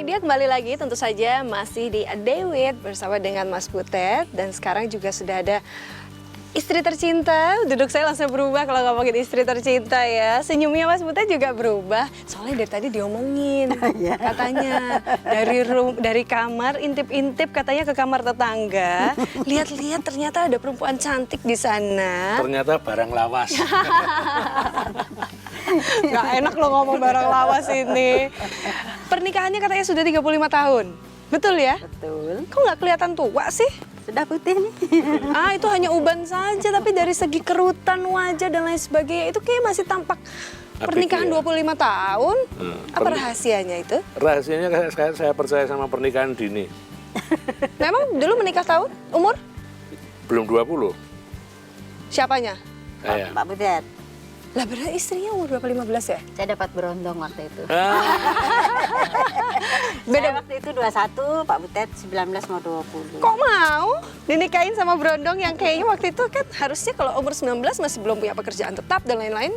dia kembali lagi tentu saja masih di A Day With bersama dengan Mas Butet. Dan sekarang juga sudah ada istri tercinta. Duduk saya langsung berubah kalau ngomongin istri tercinta ya. Senyumnya Mas Butet juga berubah. Soalnya dari tadi diomongin katanya dari kamar intip-intip katanya ke kamar tetangga. Lihat-lihat ternyata ada perempuan cantik di sana. Ternyata barang lawas. Gak enak lo ngomong barang lawas ini. Pernikahannya katanya sudah 35 tahun. Betul ya? Betul. Kok nggak kelihatan tua sih? Sudah putih nih. Itu hanya uban saja, tapi dari segi kerutan wajah dan lain sebagainya itu kayak masih tampak pernikahan 25 tahun. Apa rahasianya itu? Rahasianya saya percaya sama pernikahan dini. Memang dulu menikah tahun? Umur? Belum 20. Siapanya? Saya. Pak Butet. Lah berarti istrinya umur berapa, 15 ya? Saya dapat berondong waktu itu. Beda. Saya waktu itu 21, Pak Butet 19 mau 20. Kok mau dinikahin sama berondong yang kayaknya waktu itu kan harusnya kalau umur 19 masih belum punya pekerjaan tetap dan lain-lain?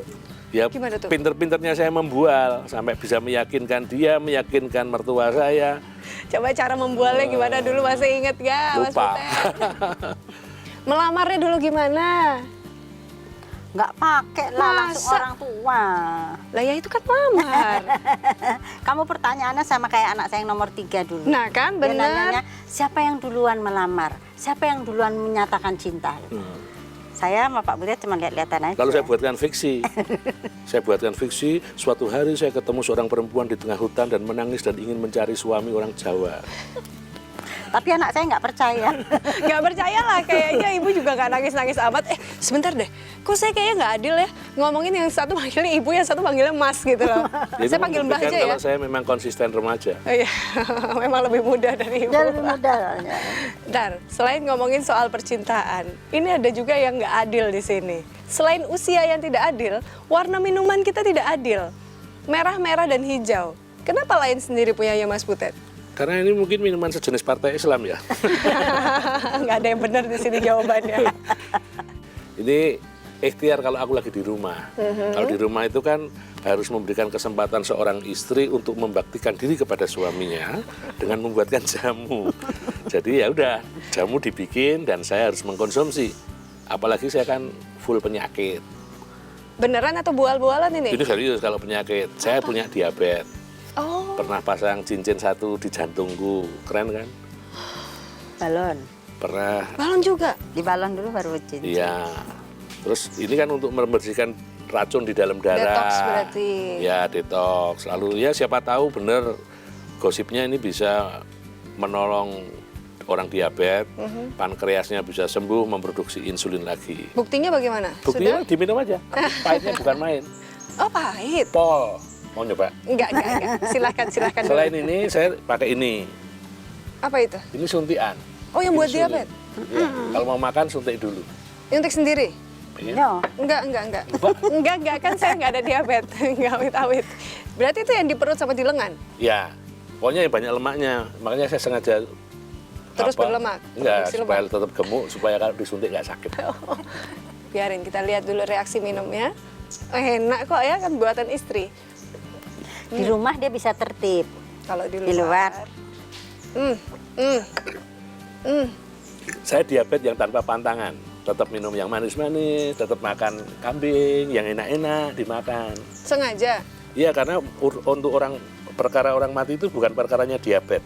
Ya, gimana tuh? pinter-pinternya saya membual sampai bisa meyakinkan dia, meyakinkan mertua saya. Coba cara membualnya gimana dulu, masih inget gak Mas Lupa. Butet? Melamarnya dulu gimana? Nggak pakai lah, langsung Masa? orang tua. Lah ya itu kan lamar. Kamu pertanyaannya sama kayak anak saya yang nomor 3 dulu. Nah kan Dia benar. nanyanya, siapa yang duluan melamar? Siapa yang duluan menyatakan cinta? Saya sama Pak Butet cuma lihat-lihatan aja. Kalau saya buatkan fiksi, suatu hari saya ketemu seorang perempuan di tengah hutan dan menangis dan ingin mencari suami orang Jawa. Tapi anak saya nggak percaya. Gak percaya lah, kayaknya ibu juga gak nangis-nangis amat. Sebentar deh, kok saya kayaknya gak adil ya ngomongin yang satu panggilnya ibu, yang satu panggilnya mas gitu loh. Jadi Saya panggil mbak aja ya. kalau saya memang konsisten remaja. Oh, iya, memang lebih muda dari ibu. Dia lebih muda. Bentar, selain ngomongin soal percintaan, ini ada juga yang nggak adil di sini. Selain usia yang tidak adil, warna minuman kita tidak adil. Merah, merah, dan hijau. Kenapa lain sendiri punyanya Mas Butet? Karena ini mungkin minuman sejenis partai Islam ya. Nggak ada yang benar di sini jawabannya. Ini ikhtiar kalau aku lagi di rumah. Kalau di rumah itu kan harus memberikan kesempatan seorang istri untuk membaktikan diri kepada suaminya dengan membuatkan jamu. Jadi ya udah, jamu dibikin dan saya harus mengkonsumsi. Apalagi saya kan full penyakit. Beneran atau bual-bualan ini? Ini serius kalau penyakit. Saya punya diabetes. Oh, Pernah pasang cincin satu di jantungku. Keren kan? Balon. Pernah. balon juga? Di balon dulu baru cincin. Iya. Terus ini kan untuk membersihkan racun di dalam darah. Detox berarti. Ya, detox. Lalu ya siapa tahu bener gosipnya ini bisa menolong orang diabetes, pankreasnya bisa sembuh, memproduksi insulin lagi. Buktinya bagaimana? Buktinya diminum aja. Pahitnya bukan main. Oh, pahit. Pol. Mau nyoba? Enggak. Silahkan dulu. Selain ini saya pakai ini. Apa itu? Ini suntikan. Oh, yang buat Insulin. diabetes? Ya, kalau mau makan suntik dulu. Nyuntik sendiri? Iya. Enggak, kan saya nggak ada diabetes, nggak awet-awet. Berarti itu yang di perut sama di lengan? Ya, pokoknya yang banyak lemaknya. Makanya saya sengaja Terus berlemak? Enggak, Produksi supaya lemak. tetap gemuk, supaya kalau disuntik nggak sakit. Biarin, kita lihat dulu reaksi minumnya. Enak kok ya, kan buatan istri. Di rumah dia bisa tertib. Kalau di luar. Di luar. Saya diabetes yang tanpa pantangan. Tetap minum yang manis-manis, tetap makan kambing, yang enak-enak dimakan. Sengaja? Iya, karena untuk perkara orang mati itu bukan perkaranya diabetes.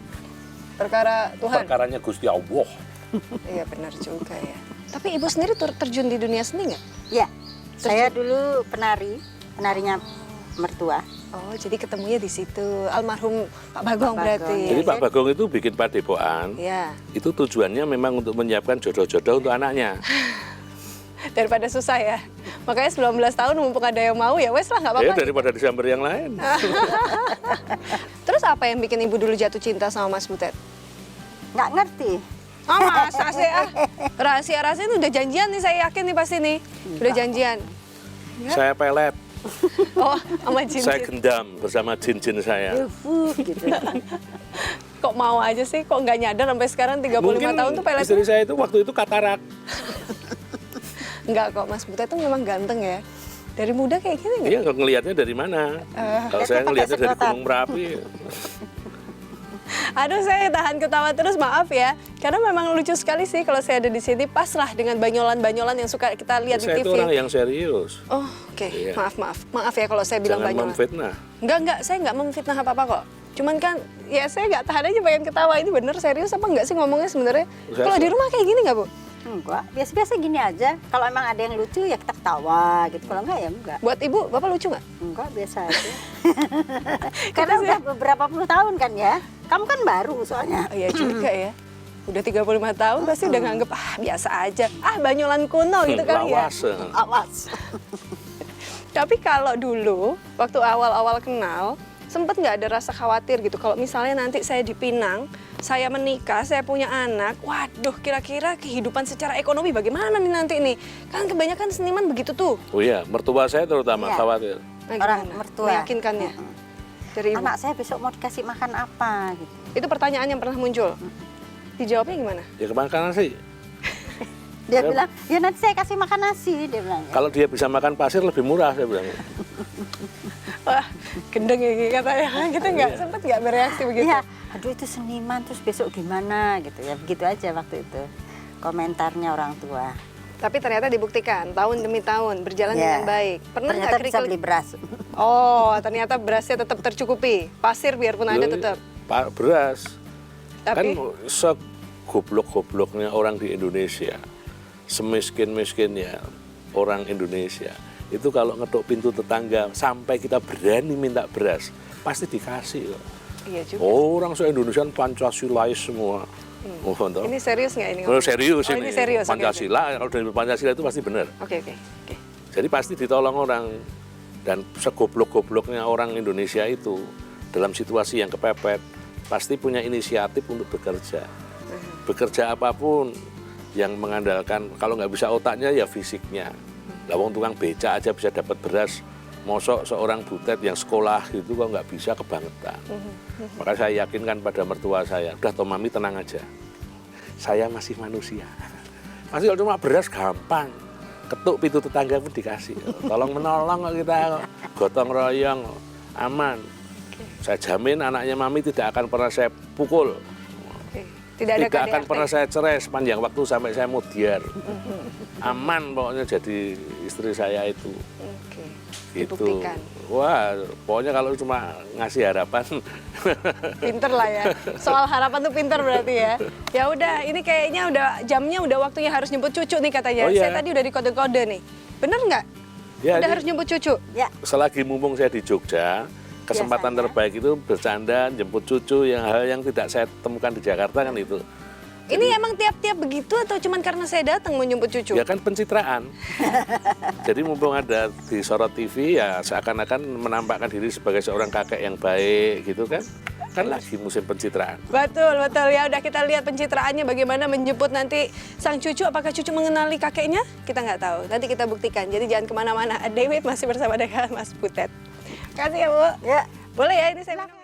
Perkara Tuhan? Perkaranya Gusti Allah. Iya benar juga ya. Tapi ibu sendiri terjun di dunia seni nggak? Ya. Saya dulu penarinya mertua. Oh, jadi ketemunya di situ. Almarhum Pak Bagong Pak berarti. Bagong. Jadi Pak Bagong itu bikin padepokan. Iya. Itu tujuannya memang untuk menyiapkan jodoh-jodoh untuk anaknya. Daripada susah ya. Makanya 19 tahun mumpung ada yang mau ya wes lah nggak apa-apa. Ya daripada disamber yang lain. Terus apa yang bikin ibu dulu jatuh cinta sama Mas Butet? Nggak ngerti. Oh masa sih rahasia-rahasia itu udah janjian nih, saya yakin nih pasti nih. Udah janjian. Saya pelet. Oh, sama Saya jin-jin. gendam bersama jin-jin saya. Gitu. Kok mau aja sih, kok nggak nyadar sampai sekarang 35 Mungkin tahun tuh peletnya? istri saya itu waktu itu katarak. Enggak kok, Mas Butet tuh memang ganteng ya. Dari muda kayak gini nggak? Iya, ngelihatnya dari mana? Kalau saya pakai ngelihatnya dari sedotan. Gunung Merapi. Aduh, saya tahan ketawa terus, maaf ya. Karena memang lucu sekali sih kalau saya ada di sini. Pas lah dengan banyolan-banyolan yang suka kita lihat di Saya TV. itu orang yang serius. Oh, oke. Iya. Maaf ya kalau saya bilang Jangan banyolan. memfitnah. Enggak, saya nggak memfitnah apa-apa kok. Cuman kan, ya saya nggak tahan aja pengen ketawa. Ini bener serius apa enggak sih ngomongnya sebenarnya? Kalau di rumah kayak gini nggak, Bu? Enggak, biasa-biasa gini aja. Kalau emang ada yang lucu ya kita ketawa gitu. Kalau enggak ya enggak. Buat Ibu, Bapak lucu nggak? Enggak, biasa aja. Karena udah beberapa puluh tahun kan ya. Kamu kan baru soalnya. Oh, iya juga ya. Udah 35 tahun pasti udah nganggep, biasa aja. Banyolan kuno gitu kali ya. Lawas. Awas. Tapi kalau dulu, waktu awal-awal kenal, sempet nggak ada rasa khawatir gitu. Kalau misalnya nanti saya dipinang, saya menikah, saya punya anak, waduh kira-kira kehidupan secara ekonomi bagaimana nih nanti nih? Kan kebanyakan seniman begitu tuh. Oh iya, mertua saya terutama Iya. khawatir. Nah, Orang gimana? mertua. Meyakinkannya dari Ibu. Anak saya besok mau dikasih makan apa gitu. Itu pertanyaan yang pernah muncul. Dijawabnya gimana? Ya kemana sih? Dia bilang, ya nanti saya kasih makan nasi, dia bilang. Kalau dia bisa makan pasir lebih murah, saya bilang. Wah, gendeng ya katanya. Kita nggak sempet nggak bereaksi begitu. Iya, aduh itu seniman terus besok gimana gitu ya. Begitu aja waktu itu komentarnya orang tua. Tapi ternyata dibuktikan tahun demi tahun berjalan Ya, dengan baik. Pernah ternyata nggak bisa kerikil? beli beras. Oh, ternyata berasnya tetap tercukupi. Pasir biarpun ada Loh, tetap. Beras. Tapi Kan segoblok-gobloknya orang di Indonesia, semiskin-miskinnya orang Indonesia, itu kalau ngetuk pintu tetangga sampai kita berani minta beras, pasti dikasih kok. iya juga. Orang se-Indonesia Pancasilais semua. Oh, toh. Ini serius nggak ini? Oh, serius Oh, ini. ini serius. oke, oke. Pancasila, kalau dari Pancasila itu pasti benar. Oke. Jadi pasti ditolong orang. Dan segoblok-gobloknya orang Indonesia itu dalam situasi yang kepepet, pasti punya inisiatif untuk bekerja. Bekerja apapun yang mengandalkan, kalau nggak bisa otaknya ya fisiknya. Lah wong tukang beca aja bisa dapat beras, mosok seorang butet yang sekolah gitu kok nggak bisa, kebangetan. Maka saya yakinkan pada mertua saya, udah toh mami tenang aja. Saya masih manusia. Masih kalau cuma beras gampang. Ketuk pintu tetangga pun dikasih. Tolong menolong kok kita, gotong royong, aman. Saya jamin anaknya mami tidak akan pernah saya pukul. Oke. Tidak ada Tidak akan KDRT. pernah saya cerai sepanjang waktu sampai saya mudiar. Aman pokoknya jadi istri saya itu. Oke. Gitu. Dibuktikan. Wah, pokoknya kalau cuma ngasih harapan. Pinter lah ya. Soal harapan tuh pinter berarti ya. Ya udah, ini kayaknya udah jamnya udah waktunya harus nyebut cucu nih katanya. Oh, iya. Saya tadi udah dikode-kode nih. Bener nggak? Ya, Udah ini harus nyebut cucu. Ya, selagi mumpung saya di Jogja, kesempatan Biasanya. terbaik itu bercanda, jemput cucu, yang hal yang tidak saya temukan di Jakarta kan itu. Ini emang tiap-tiap begitu atau cuman karena saya datang mau nyebut cucu? Ya kan pencitraan. Jadi mumpung ada di sorot TV ya seakan-akan menampakkan diri sebagai seorang kakek yang baik gitu kan. Kan lagi musim pencitraan. Betul. Ya udah kita lihat pencitraannya bagaimana menjemput nanti sang cucu. Apakah cucu mengenali kakeknya? Kita nggak tahu. Nanti kita buktikan. Jadi jangan kemana-mana. Dewi masih bersama dengan Mas Butet. Makasih ya, Bu. ya. Boleh ya ini saya minum.